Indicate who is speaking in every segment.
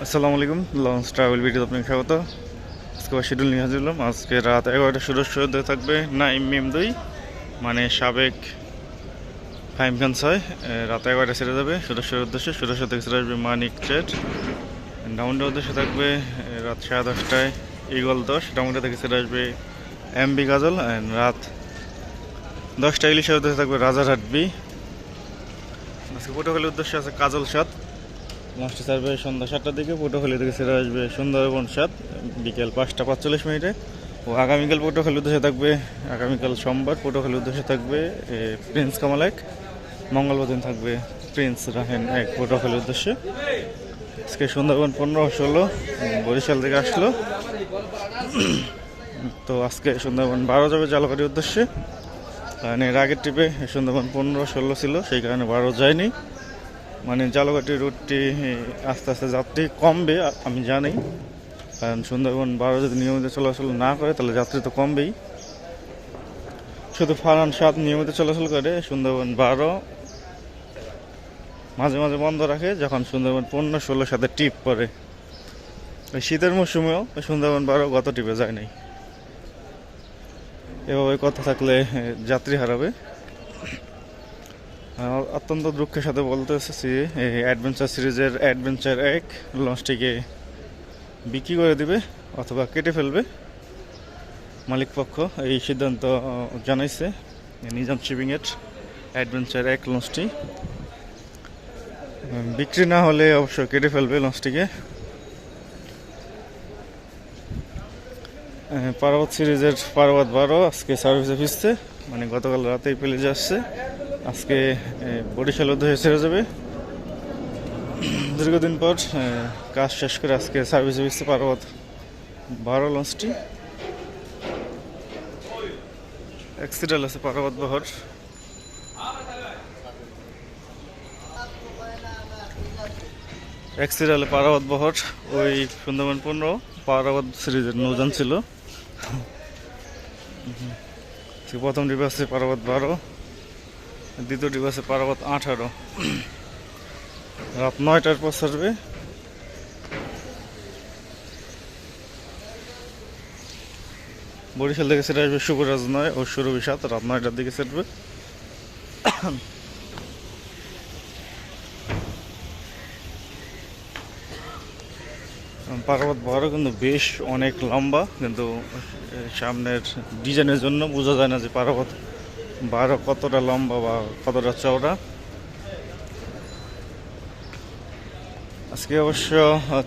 Speaker 1: আসসালামু আলাইকুম, launch travel video আপনাকে স্বাগত। আজকে শিডিউল নিয়ে হাজির হলাম। আজকে রাত 11টা সূর্যোদয় থাকবে নাইম মিম 2, মানে সাবেক ফাইম খান 6। রাত 11টা ছেড়ে যাবে সুরেশ্বরের উদ্দেশ্যে। সুরেশ্বর থেকে ছেড়ে আসবে মানিক চেট। ডাউনটার উদ্দেশ্যে থাকবে রাত 10:30টায় ইগল 10। ডাউনটা থেকে ছেড়ে আসবে এমবি গাজল। রাত 10টা ইলিশের উদ্দেশ্যে থাকবে রাজারহাট বি। আজকে পটুয়াখালীর উদ্দেশ্যে আছে কাজল 7। লঞ্চটি ছাড়বে সন্ধ্যা 7টার দিকে। পটুয়াখালী থেকে ছেড়ে আসবে সুন্দরবন 7 বিকেল 5টা 45 মিনিটে। ও আগামীকাল পটুয়াখালীর উদ্দেশ্যে থাকবে, আগামীকাল সোমবার পটুয়াখালীর উদ্দেশ্যে থাকবে প্রিন্স কামাল 1। মঙ্গলবার দিন থাকবে প্রিন্স রাহেন 1 পটুয়াখালীর উদ্দেশ্যে। আজকে সুন্দরবন 15-16 বরিশাল থেকে আসলো। তো আজকে সুন্দরবন 12 যাবে জালকাঠির উদ্দেশ্যে। কারণ এর আগের ট্রিপে সুন্দরবন 15-16 ছিল, সেই কারণে 12 যায়নি। মানে জালকাঠির রুটটি আস্তে আস্তে যাত্রী কমবে আমি জানি, কারণ সুন্দরবন 12 যদি নিয়মিত চলাচল না করে তাহলে যাত্রী তো কমবেই। শুধু ফারহান 7 নিয়মিত চলাচল করে, সুন্দরবন 12 মাঝে মাঝে বন্ধ রাখে যখন সুন্দরবন 15-16 সাথে ট্রিপ পরে। শীতের মৌসুমেও সুন্দরবন 12 গত ট্রিপে যায় নাই। এভাবে কথা থাকলে যাত্রী হারাবে। অত্যন্ত দুঃখের সাথে বলতে এসেছি, এই অ্যাডভেঞ্চার সিরিজের অ্যাডভেঞ্চার 1 লঞ্চটিকে বিক্রি করে দিবে অথবা কেটে ফেলবে মালিক পক্ষ। এই সিদ্ধান্ত জানাইছে নিজাম শিপিংয়ের অ্যাডভেঞ্চার 1 লঞ্চটি। বিক্রি না হলে অবশ্যই কেটে ফেলবে লঞ্চটিকে। পার্বত সিরিজের পার্বত 12 আজকে সার্ভিসে ফিরছে, মানে গতকাল রাতেই পেলে যাচ্ছে। আজকে বরিশাল উদ্দেশ্যে ছেড়ে যাবে দীর্ঘদিন পর। কাজ শেষ করে আজকে সার্ভিসে ফিরছে পার্বত 12 লঞ্চটি। অ্যাক্সিডেন্ট আছে পার্বত বহর। অ্যাক্সিডেন্ট পার্বত বহর ওই সুন্দরবন 15 পার্বত সিরিজের নৌযান ছিল। প্রথম ডিপ আছে পার্বত 12, দ্বিতীয় ডিপ আছে পার্বত 18। রাত 9টার পর ছাড়বে। বরিশাল থেকে ছেড়ে আসবে শুভরাজ 9 ও সুরভি 7, রাত 9টার দিকে ছাড়বে। পার্বত 12 কিন্তু বেশ অনেক লম্বা, কিন্তু সামনের ডিজাইনের জন্য বোঝা যায় না যে পার্বত 12 কতটা লম্বা বা কতটা চওড়া। আজকে অবশ্য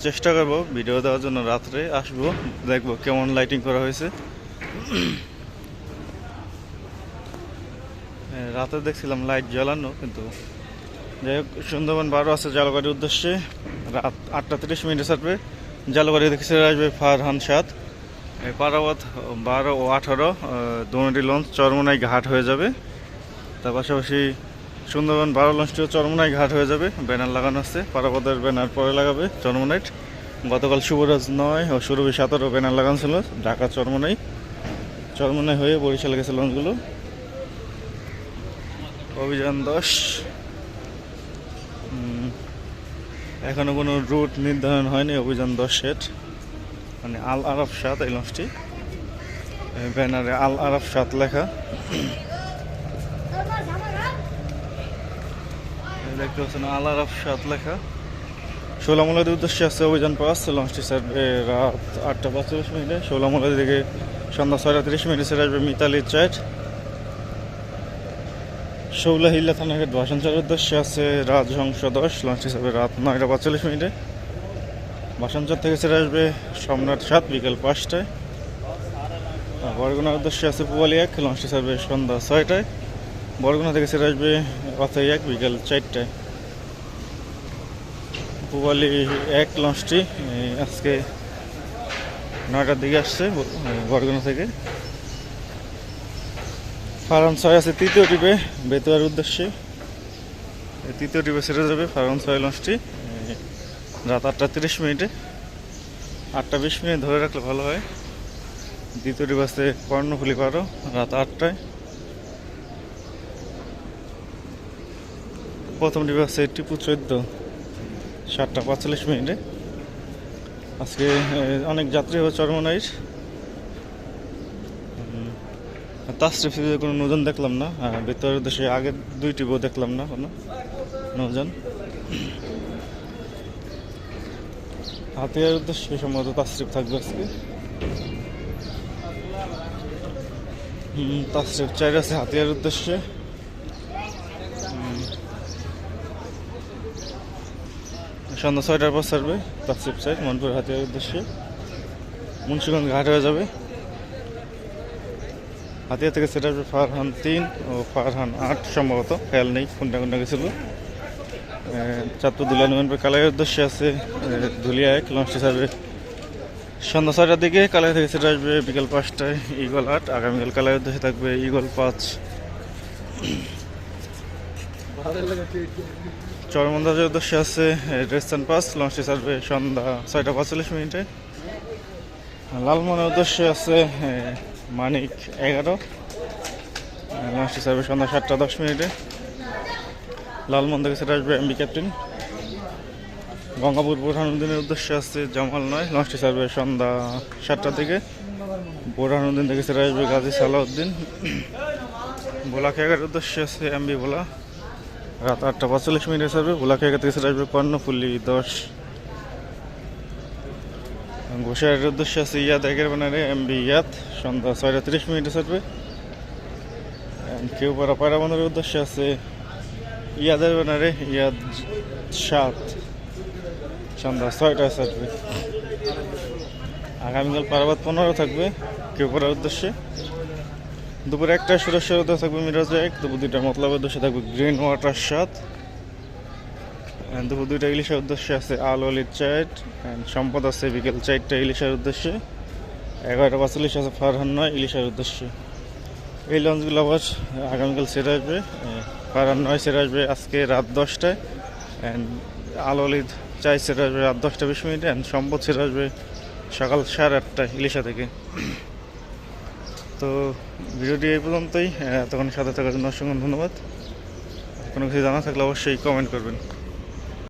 Speaker 1: চেষ্টা করব ভিডিও দেওয়ার জন্য, রাত্রে আসবো, দেখবো কেমন লাইটিং করা হয়েছে। রাতে দেখছিলাম লাইট জ্বালানো, কিন্তু যাই হোক সুন্দরবন 12 আছে জালকাঠির উদ্দেশ্যে। রাত 8টা 30 মিনিটে ছাড়বে। জালকাঠি থেকে ছেড়ে আসবে ফারহান 7। পারাবত 12 ও 18 দুটি লঞ্চ চরমোনাই ঘাট হয়ে যাবে। তার পাশাপাশি সুন্দরবন 12 লঞ্চটিও চরমোনাই ঘাট হয়ে যাবে। ব্যানার লাগানো আছে, পারাবতের ব্যানার পরে লাগাবে চরমোনাইট। গতকাল শুভরাজ 9 ও সুরভি 17 ব্যানার লাগানো ছিল ঢাকা চরমোনাই। চরমোনাই হয়ে বরিশালে গেছে লঞ্চগুলো। অভিযান 10 এখনো কোনো রুট নির্ধারণ হয়নি। অভিযান 10-এর মানে আল আরাফ 7 এই লঞ্চটি, ব্যানারে আল আরাফ 7 লেখা। দেখতে পাচ্ছেন আল আরাফ 7 লেখা। ষোলামুলাদের উদ্দেশ্যে আছে অভিযান 5। লঞ্চটি ছাড়বে রাত 8টা 45 মিনিটে। ষোলামুলা থেকে সন্ধ্যা 6টা 30 মিনিটে ছেড়ে আসবে মিতালি 4। শৌলাহিল্লা থানাঘাট ভাসানচরের উদ্দেশ্যে আছে রাজহংস 10। লঞ্চটি ছাড়বে রাত 9টা 45 মিনিটে। ভাসানচর থেকে ছেড়ে আসবে সম্রাট 7 বিকেল 5টায়। বরগুনার উদ্দেশ্যে আছে পুয়ালি 1। লঞ্চটি ছাড়বে সন্ধ্যা 6টায়। বরগুনা থেকে ছেড়ে আসবে অথাই 1 বিকেল 4টায়। পুয়ালি 1 লঞ্চটি আজকে 9টার দিকে আসছে বরগুনা থেকে। ফারহান 6 আছে তৃতীয় ট্রিপে বেতুয়ার উদ্দেশ্যে। তৃতীয় ট্রিপে ছেড়ে যাবে ফারহান 6 লঞ্চটি রাত 8টা 30 মিনিটে। 8টা 20 মিনিট ধরে রাখলে ভালো হয়। দ্বিতীয় ট্রিপ আছে কর্ণফুলি 12 রাত 8টায়। প্রথম ট্রিপ আছে টিপু 14 7টা 45 মিনিটে। আজকে অনেক যাত্রী হবে চরমনাইর। তাসরিফ কোনো নৌযান দেখলাম না, ভিতরের দেশে আগের দুইটি বউ দেখলাম না কোনো নৌযান। হাতিয়ার উদ্দেশ্যে সম্ভবত তাসরিফ থাকবে আজকে। তাসরিফ চাই আছে হাতিয়ার উদ্দেশ্যে। সন্ধ্যা 6টার পর ছাড়বে তাসরিফ চাই মনপুর হাতিয়ার উদ্দেশ্যে। মুন্সিগঞ্জ ঘাট হয়ে যাবে। হাতিয়া থেকে সেটা আসবে ফারহান 3 ও ফারহান 8 সম্ভবত, খেয়াল নেই কোনটা কোনটা গেছিল। চাঁদপুর ধুলিয়া নবীনপুর কালাইয়ের উদ্দেশ্যে আছে ধুলিয়া 1 লঞ্চটি ছাড়বে সন্ধ্যা 6টার দিকে। কালাই থেকে সেটা আসবে বিকেল 5টায় ইগল 8। আগামীকাল কালাইয়ের উদ্দেশ্যে থাকবে ইগল 5। চরমন্দাজের উদ্দেশ্যে আছে রেস্টার্ন 5, লঞ্চটি ছাড়বে সন্ধ্যা 6টা 45। লালমনের উদ্দেশ্যে আছে মানিক 11, লঞ্চটি ছাড়বে সন্ধ্যা 7টা 10। লালমন থেকে সেটা আসবে এমবি ক্যাপ্টেন। গঙ্গাপুর বোরহানুদ্দিনের উদ্দেশ্যে আছে জামাল 9, লঞ্চটি ছাড়বে সন্ধ্যা 7টার দিকে। বোরহানুদ্দিন থেকে সেটা আসবে গাজী সালাউদ্দিন। ভোলা খেয়াঘাটের উদ্দেশ্যে আছে এমবি ভোলা, রাত 8টা 45 ছাড়বে। ভোলা খেয়াঘাট থেকে সেটা আসবে কর্ণফুলি 10। ঘোষারের উদ্দেশ্যে আছে ইয়াদ 1 বানারে এমবি ইয়াদ, সন্ধ্যা 6টা 30 ছাড়বে। কেউপাড়া পায়রাবন্দরের উদ্দেশ্যে আছে ইয়াদের বানারে ইয়াদ 7, সন্ধ্যা 6টায় ছাড়বে। আগামীকাল পারাবাদ 15 থাকবে কেউপাড়ার উদ্দেশ্যে। দুপুর 1টায় সুরেশ্বর উদ্দেশ্যে থাকবে মিরাজ 1। দুপুর 2টায় মতলবের উদ্দেশ্যে থাকবে গ্রিন ওয়াটার 7। দুপুর 2টা ইলিশের উদ্দেশ্যে আছে আল অলির 4। সম্পদ আছে বিকেল 4টা ইলিশের উদ্দেশ্যে। 11টা 45 আছে ফারহান 9 ইলিশের উদ্দেশ্যে। এই লঞ্চগুলো আবার আগামীকাল ছেড়ে আসবে। ফারহান 9 ছেড়ে আসবে আজকে রাত 10টায়। আল অলির 4 ছেড়ে আসবে রাত 10টা 20। অ্যান্ড সম্পদ ছেড়ে আসবে সকাল 8:30টায় ইলিশা থেকে। তো ভিডিওটি এই পর্যন্তই। তখন সাথে থাকার জন্য অসংখ্য ধন্যবাদ। কোনো কিছু জানা থাকলে অবশ্যই কমেন্ট করবেন।